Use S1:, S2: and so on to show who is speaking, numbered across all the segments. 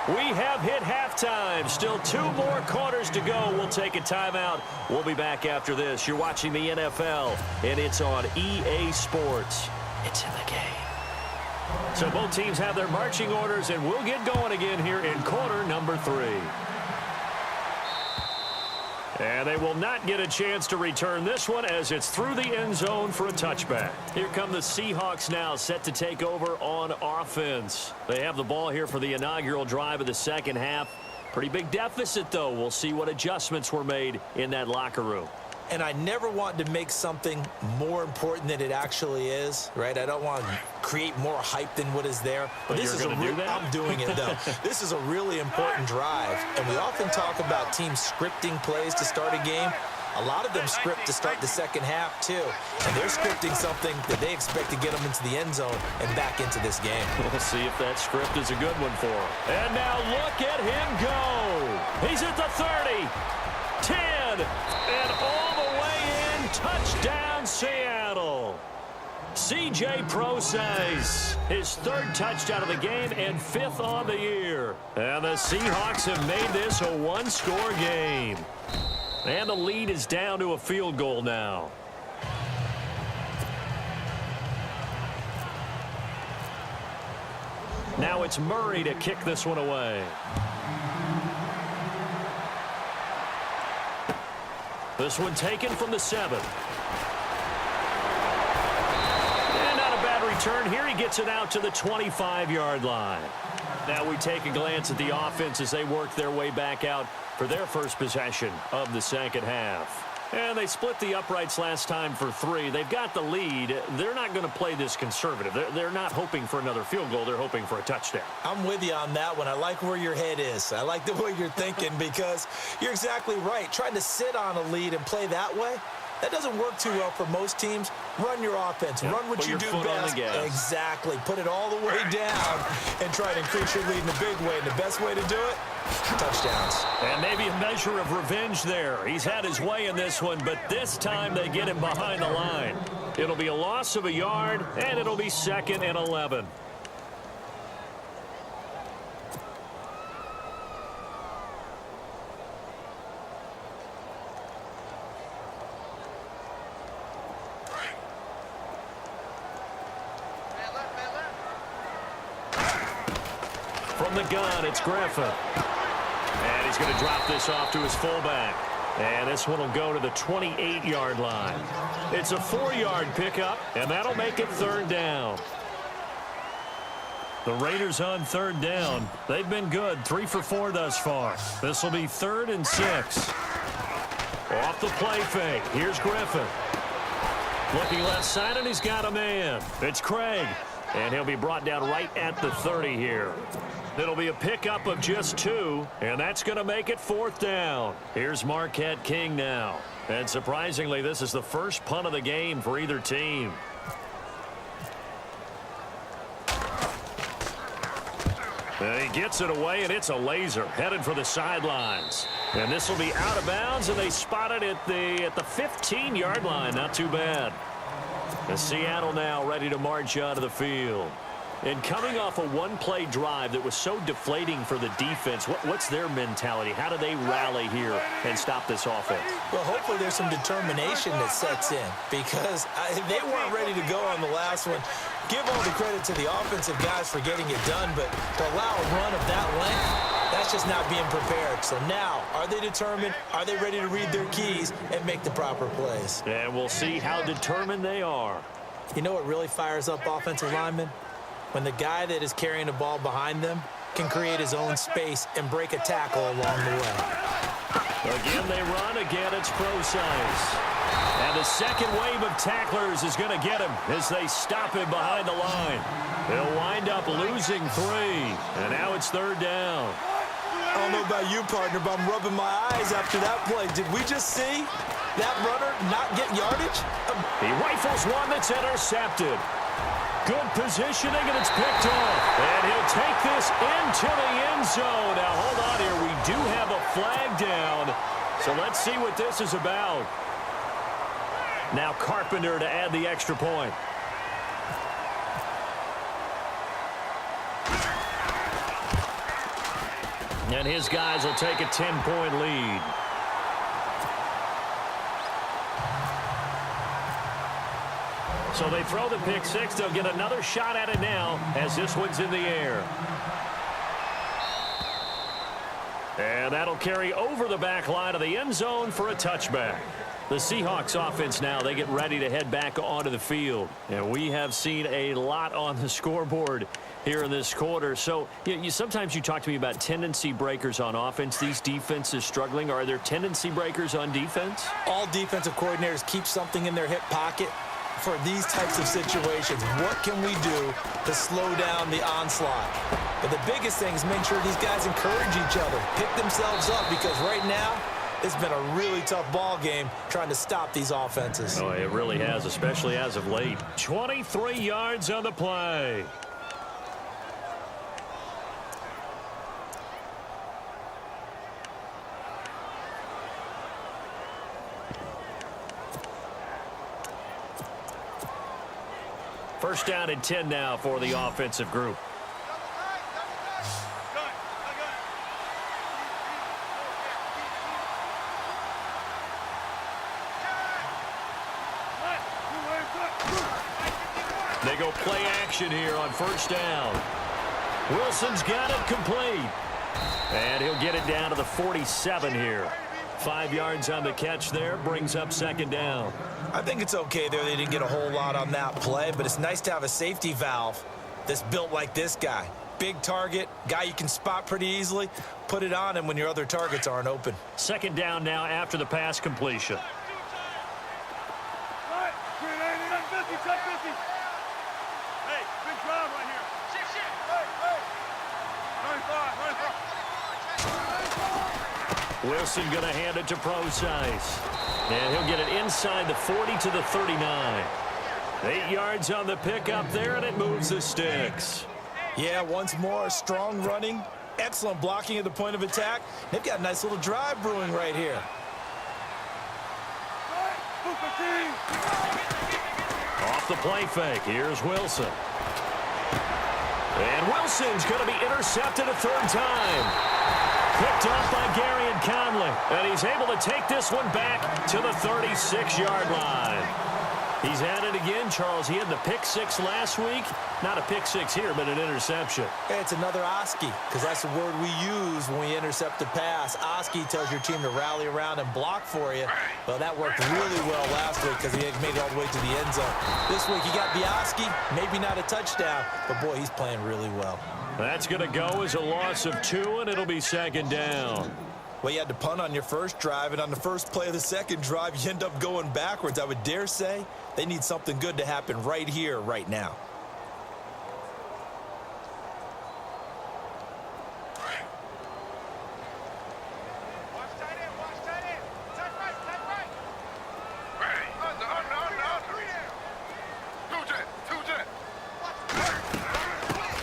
S1: We have hit halftime. Still 2 more quarters to go. We'll take a timeout. We'll be back after this. You're watching the NFL, and it's on EA Sports. It's in the game. So both teams have their marching orders, and we'll get going again here in quarter number 3. And they will not get a chance to return this one as it's through the end zone for a touchback. Here come the Seahawks now, set to take over on offense. They have the ball here for the inaugural drive of the second half. Pretty big deficit, though. We'll see what adjustments were made in that locker room.
S2: And I never want to make something more important than it actually is, right? I don't want to create more hype than what is there.
S1: But
S2: this is
S1: do that?
S2: I'm doing it, though. This is a really important drive. And we often talk about teams scripting plays to start a game. A lot of them script to start the second half, too. And they're scripting something that they expect to get them into the end zone and back into this game.
S1: We'll see if that script is a good one for him. And now look at him go. He's at the 30, 10, and all the way in. Touchdown, Seattle. C.J. Prosise, his 3rd touchdown of the game and 5th on the year. And the Seahawks have made this a 1-score game. And the lead is down to a field goal now. Now it's Murray to kick this one away. This one taken from the 7. And not a bad return here. He gets it out to the 25-yard line. Now we take a glance at the offense as they work their way back out for their first possession of the second half. And they split the uprights last time for 3. They've got the lead. They're not going to play this conservative. They're not hoping for another field goal. They're hoping for a touchdown.
S2: I'm with you on that one. I like where your head is. I like the way you're thinking because you're exactly right. Trying to sit on a lead and play that way, that doesn't work too well for most teams. Run your offense.
S1: Yep.
S2: Run what you do best. Exactly. Put it all the way down and try to increase your lead in a big way. And the best way to do it, touchdowns.
S1: And maybe a measure of revenge there. He's had his way in this one, but this time they get him behind the line. It'll be a loss of a yard, and it'll be 2nd and 11. From the gun, it's Griffin. And he's going to drop this off to his fullback. And this one will go to the 28-yard line. It's a 4-yard pickup, and that'll make it 3rd down. The Raiders on 3rd down. They've been good, 3 for 4 thus far. This will be 3rd and 6. Off the play fake. Here's Griffin. Looking left side, and he's got a man. It's Craig. And he'll be brought down right at the 30 here. It'll be a pickup of just 2, and that's going to make it 4th down. Here's Marquette King now. And surprisingly, this is the first punt of the game for either team. And he gets it away, and it's a laser headed for the sidelines. And this will be out of bounds, and they spot it at the 15-yard line. Not too bad. And Seattle now ready to march out of the field. And coming off a one-play drive that was so deflating for the defense, what's their mentality? How do they rally here and stop this offense?
S2: Well, hopefully there's some determination that sets in because they weren't ready to go on the last one. Give all the credit to the offensive guys for getting it done, but to allow a run of that length, that's just not being prepared. So now, are they determined? Are they ready to read their keys and make the proper plays?
S1: And we'll see how determined they are.
S2: You know what really fires up offensive linemen? When the guy that is carrying the ball behind them can create his own space and break a tackle along the way.
S1: Again, they run. Again, it's Prosise. And the second wave of tacklers is going to get him as they stop him behind the line. They'll wind up losing 3. And now it's 3rd down.
S2: I don't know about you, partner, but I'm rubbing my eyes after that play. Did we just see that runner not get yardage?
S1: He rifles one that's intercepted. Good positioning, and it's picked off. And he'll take this into the end zone. Now, hold on here. We do have a flag down. So let's see what this is about. Now Carpenter to add the extra point. And his guys will take a 10-point lead. So they throw the pick six. They'll get another shot at it now as this one's in the air. And that'll carry over the back line of the end zone for a touchback. The Seahawks offense now, they get ready to head back onto the field. And we have seen a lot on the scoreboard here in this quarter. So sometimes you talk to me about tendency breakers on offense. These defenses struggling. Are there tendency breakers on defense?
S2: All defensive coordinators keep something in their hip pocket for these types of situations. What can we do to slow down the onslaught? But the biggest thing is make sure these guys encourage each other, pick themselves up, because right now it's been a really tough ball game trying to stop these offenses.
S1: Oh, it really has, especially as of late. 23 yards on the play. First down and 10 now for the offensive group. They go play action here on first down. Wilson's got it complete. And he'll get it down to the 47 here. 5 yards on the catch there, brings up second down.
S2: I think it's okay there. They didn't get a whole lot on that play, but it's nice to have a safety valve that's built like this guy. Big target, guy you can spot pretty easily. Put it on him when your other targets aren't open.
S1: Second down now after the pass completion. Wilson going to hand it to Procise. And he'll get it inside the 40 to the 39. 8 yards on the pickup there, and it moves the sticks.
S2: Yeah, once more, strong running, excellent blocking at the point of attack. They've got a nice little drive brewing right here.
S1: Off the play fake, here's Wilson. And Wilson's going to be intercepted a third time. Picked off by Gary and Conley. And he's able to take this one back to the 36-yard line. He's at it again, Charles. He had the pick six last week. Not a pick six here, but an interception.
S2: It's another Oski, because that's the word we use when we intercept a pass. Oski tells your team to rally around and block for you. Well, that worked really well last week because he made it all the way to the end zone. This week he got the Oski, maybe not a touchdown, but boy, he's playing really well.
S1: That's going to go as a loss of 2, and it'll be second down.
S2: Well, you had to punt on your first drive, and on the first play of the second drive, you end up going backwards. I would dare say they need something good to happen right here, right now.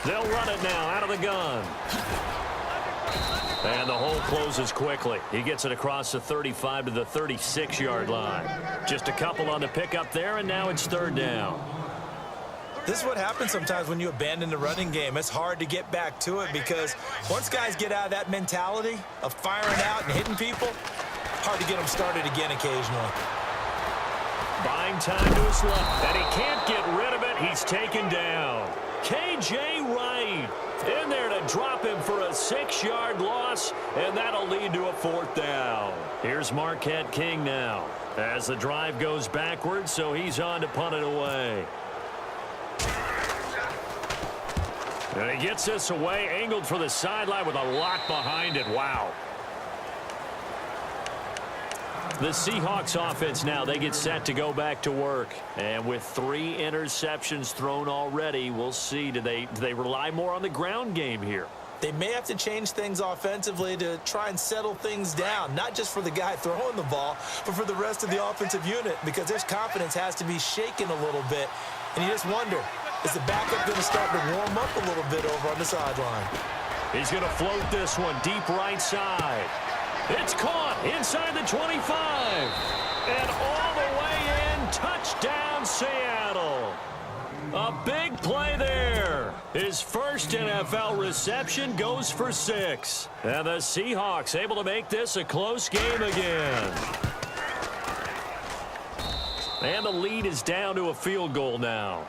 S1: They'll run it now out of the gun. And the hole closes quickly. He gets it across the 35 to the 36-yard line. Just a couple on the pickup there, and now it's third down.
S2: This is what happens sometimes when you abandon the running game. It's hard to get back to it because once guys get out of that mentality of firing out and hitting people, hard to get them started again occasionally.
S1: Buying time to his left, and he can't get rid of it. He's taken down. K.J. Wright in there to drop him for a 6-yard loss, and that'll lead to a fourth down. Here's Marquette King now as the drive goes backwards, so he's on to punt it away. And he gets this away, angled for the sideline with a lot behind it. Wow. The Seahawks offense now, they get set to go back to work. And with 3 interceptions thrown already, we'll see. Do they rely more on the ground game here?
S2: They may have to change things offensively to try and settle things down, not just for the guy throwing the ball, but for the rest of the offensive unit, because their confidence has to be shaken a little bit. And you just wonder, is the backup going to start to warm up a little bit over on the sideline?
S1: He's going to float this one deep right side. It's caught inside the 25. And all the way in, touchdown Seattle. A big play there. His first NFL reception goes for 6. And the Seahawks able to make this a close game again. And the lead is down to a field goal now.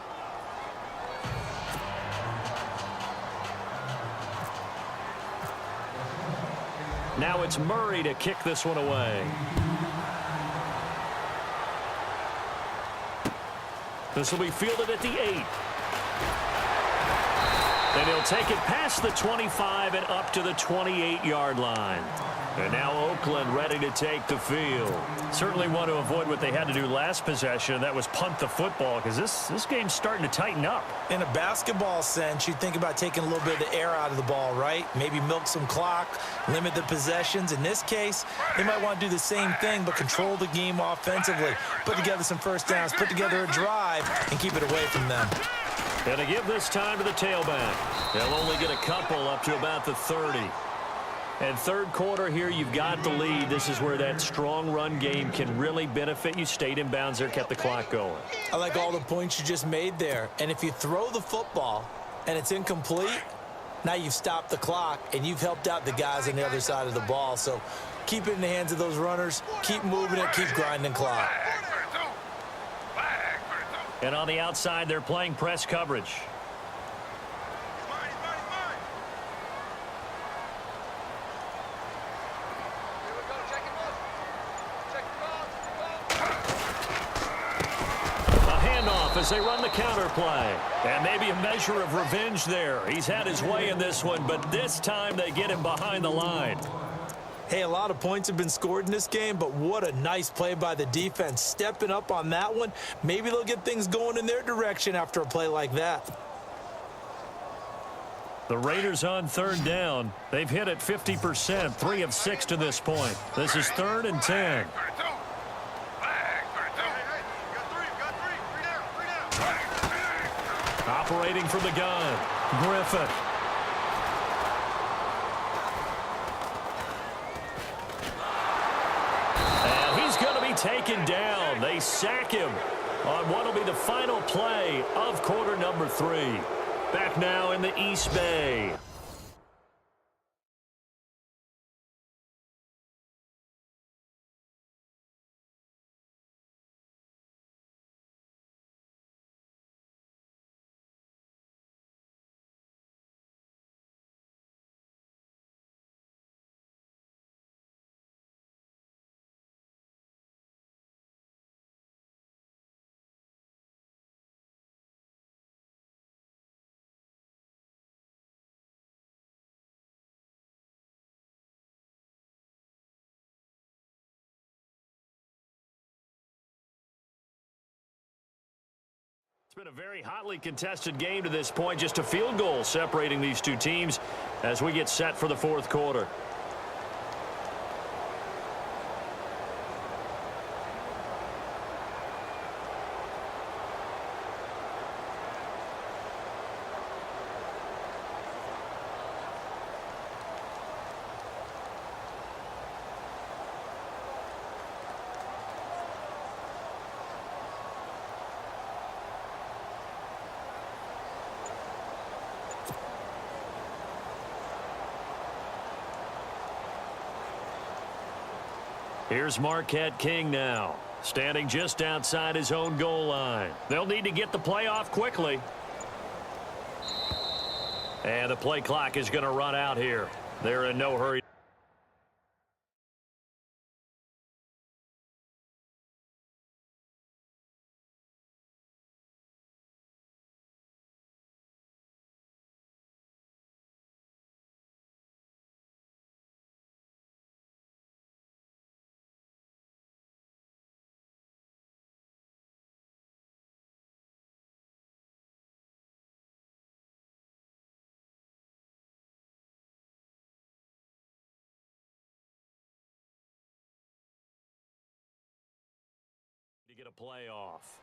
S1: Now it's Murray to kick this one away. This will be fielded at the 8. And he'll take it past the 25 and up to the 28-yard line. And now Oakland ready to take the field. Certainly want to avoid what they had to do last possession. That was punt the football, because this game's starting to tighten up.
S2: In a basketball sense, you think about taking a little bit of the air out of the ball, right? Maybe milk some clock, limit the possessions. In this case, they might want to do the same thing, but control the game offensively. Put together some first downs, put together a drive, and keep it away from them.
S1: And to give this time to the tailback. They'll only get a couple up to about the 30. And third quarter here, you've got the lead. This is where that strong run game can really benefit you. Stayed in bounds there, kept the clock going.
S2: I like all the points you just made there. And if you throw the football and it's incomplete, now you've stopped the clock and you've helped out the guys on the other side of the ball. So keep it in the hands of those runners. Keep moving it. Keep grinding clock.
S1: And on the outside, they're playing press coverage. As they run the counter play. And maybe a measure of revenge there. He's had his way in this one, but this time they get him behind the line.
S2: Hey, a lot of points have been scored in this game, but what a nice play by the defense. Stepping up on that one, maybe they'll get things going in their direction after a play like that.
S1: The Raiders on third down. They've hit it 50%, 3 of 6 to this point. This is 3rd and 10. Operating from the gun, Griffin. And he's going to be taken down. They sack him on what will be the final play of quarter number 3. Back now in the East Bay. It's been a very hotly contested game to this point. Just a field goal separating these two teams as we get set for the fourth quarter. Here's Marquette King now, standing just outside his own goal line. They'll need to get the play off quickly. And the play clock is going to run out here. They're in no hurry. To get a play off.